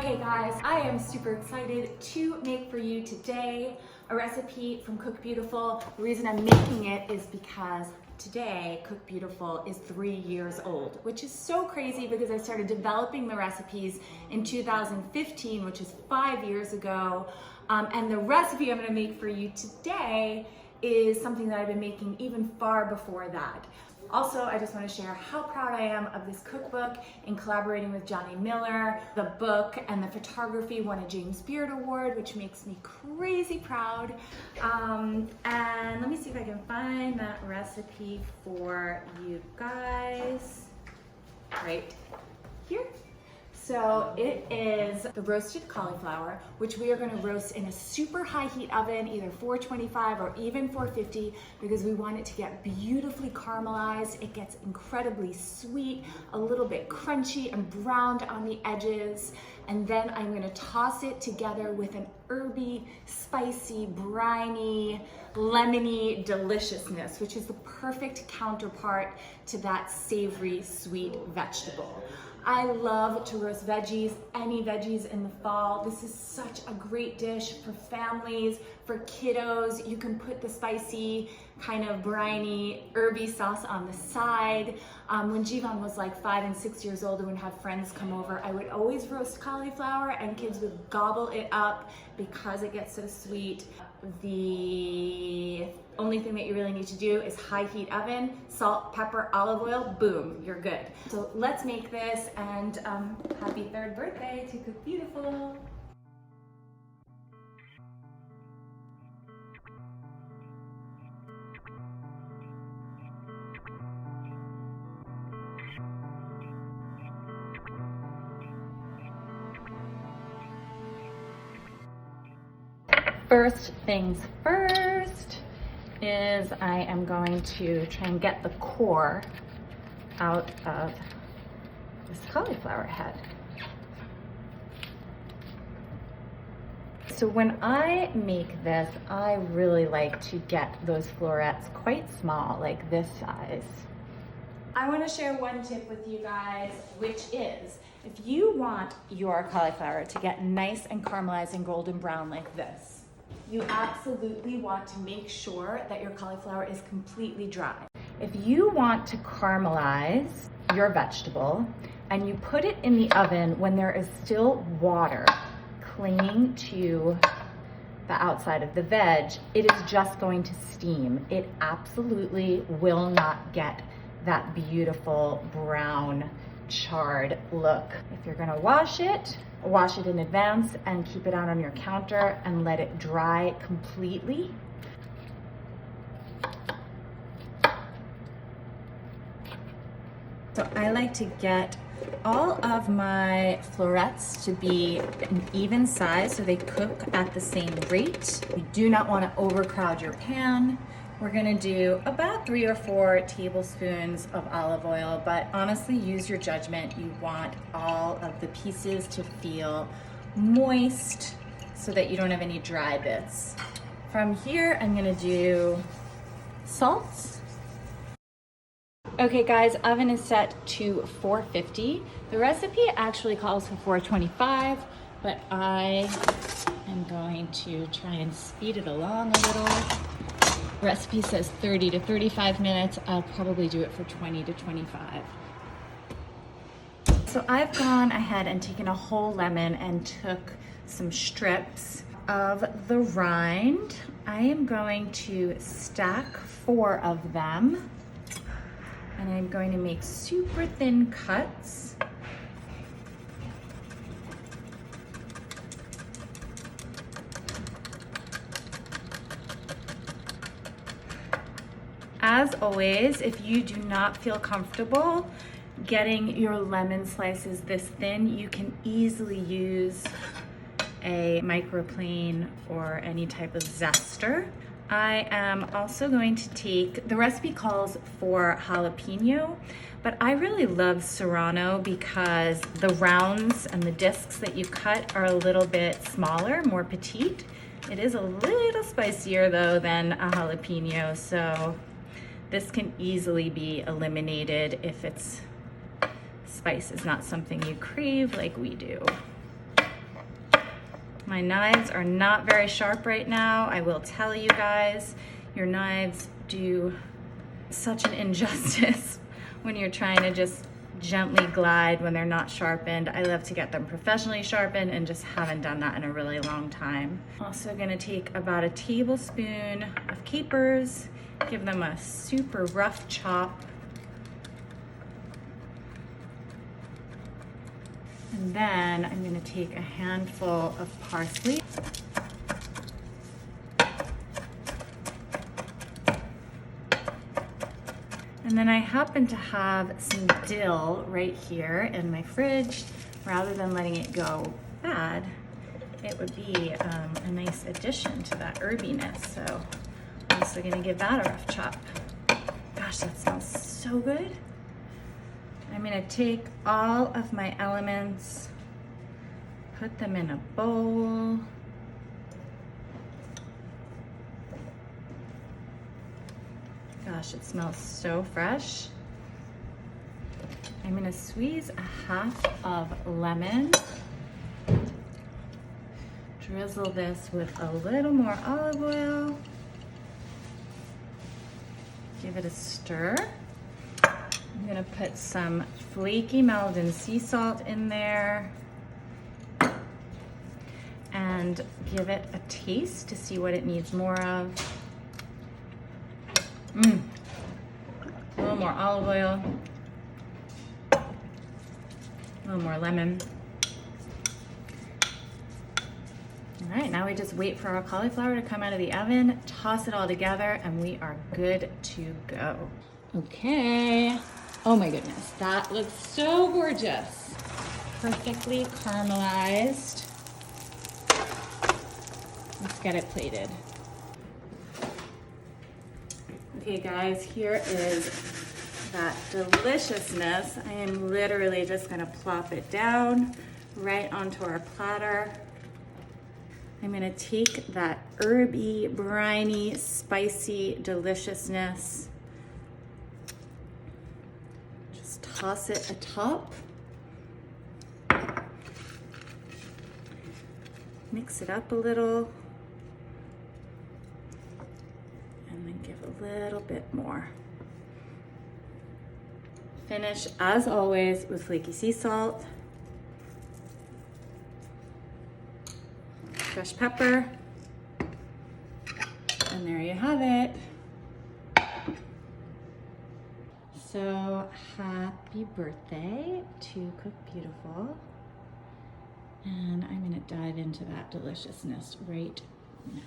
Okay guys, I am super excited to make for you today a recipe from Cook Beautiful. The reason I'm making it is because today Cook Beautiful is 3 years old, which is so crazy because I started developing the recipes in 2015, which is 5 years ago. And the recipe I'm gonna make for you today is something that I've been making even far before that. Also, I just want to share how proud I am of this cookbook in collaborating with Johnny Miller. The book and the photography won a James Beard Award, which makes me crazy proud. And let me see if I can find that recipe for you guys right here. So it is the roasted cauliflower, which we are going to roast in a super high heat oven, either 425 or even 450, because we want it to get beautifully caramelized. It gets incredibly sweet, a little bit crunchy and browned on the edges. And then I'm going to toss it together with an herby, spicy, briny, lemony deliciousness, which is the perfect counterpart to that savory, sweet vegetable. I love to roast veggies, any veggies in the fall. This is such a great dish for families, for kiddos. You can put the spicy, kind of briny, herby sauce on the side. When Jivan was like 5 and 6 years old and would have friends come over, I would always roast cauliflower and kids would gobble it up because it gets so sweet. The only thing that you really need to do is high heat oven, salt, pepper, olive oil, boom, you're good. So let's make this, and happy 3rd birthday to Cook Beautiful. First things first is I am going to try and get the core out of this cauliflower head. So when I make this, I really like to get those florets quite small, like this size. I want to share one tip with you guys, which is if you want your cauliflower to get nice and caramelized and golden brown like this, you absolutely want to make sure that your cauliflower is completely dry. If you want to caramelize your vegetable and you put it in the oven when there is still water clinging to the outside of the veg, it is just going to steam. It absolutely will not get that beautiful brown charred look. If you're gonna wash it in advance and keep it out on your counter and let it dry completely. So I like to get all of my florets to be an even size so they cook at the same rate. You do not want to overcrowd your pan. We're gonna do about 3 or 4 tablespoons of olive oil, but honestly, use your judgment. You want all of the pieces to feel moist so that you don't have any dry bits. From here, I'm gonna do salt. Okay guys, oven is set to 450. The recipe actually calls for 425, but I am going to try and speed it along a little. Recipe says 30 to 35 minutes. I'll probably do it for 20 to 25. So I've gone ahead and taken a whole lemon and took some strips of the rind. I am going to stack 4 of them, and I'm going to make super thin cuts. As always, if you do not feel comfortable getting your lemon slices this thin, you can easily use a microplane or any type of zester. I am also going to take, the recipe calls for jalapeno, but I really love serrano because the rounds and the discs that you cut are a little bit smaller, more petite. It is a little spicier though than a jalapeno, so this can easily be eliminated if spice is not something you crave like we do. My knives are not very sharp right now. I will tell you guys, your knives do such an injustice when you're trying to just gently glide when they're not sharpened. I love to get them professionally sharpened and just haven't done that in a really long time. Also gonna take about a tablespoon of capers, give them a super rough chop. And then I'm gonna take a handful of parsley. And then I happen to have some dill right here in my fridge. Rather than letting it go bad, it would be a nice addition to that herbiness. So I'm also gonna give that a rough chop. Gosh, that smells so good. I'm gonna take all of my elements, put them in a bowl. Gosh, it smells so fresh. I'm gonna squeeze a half of lemon. Drizzle this with a little more olive oil. Give it a stir. I'm gonna put some flaky Maldon sea salt in there and give it a taste to see what it needs more of. A little more olive oil, a little more lemon. All right, now we just wait for our cauliflower to come out of the oven, toss it all together, and we are good to go. Okay. Oh my goodness, that looks so gorgeous. Perfectly caramelized. Let's get it plated. Okay guys, here is that deliciousness. I am literally just gonna plop it down right onto our platter. I'm gonna take that herby, briny, spicy deliciousness, just toss it atop. Mix it up a little. And then give a little bit more. Finish, as always, with flaky sea salt, fresh pepper, and there you have it. So happy birthday to Cook Beautiful. And I'm gonna dive into that deliciousness right now.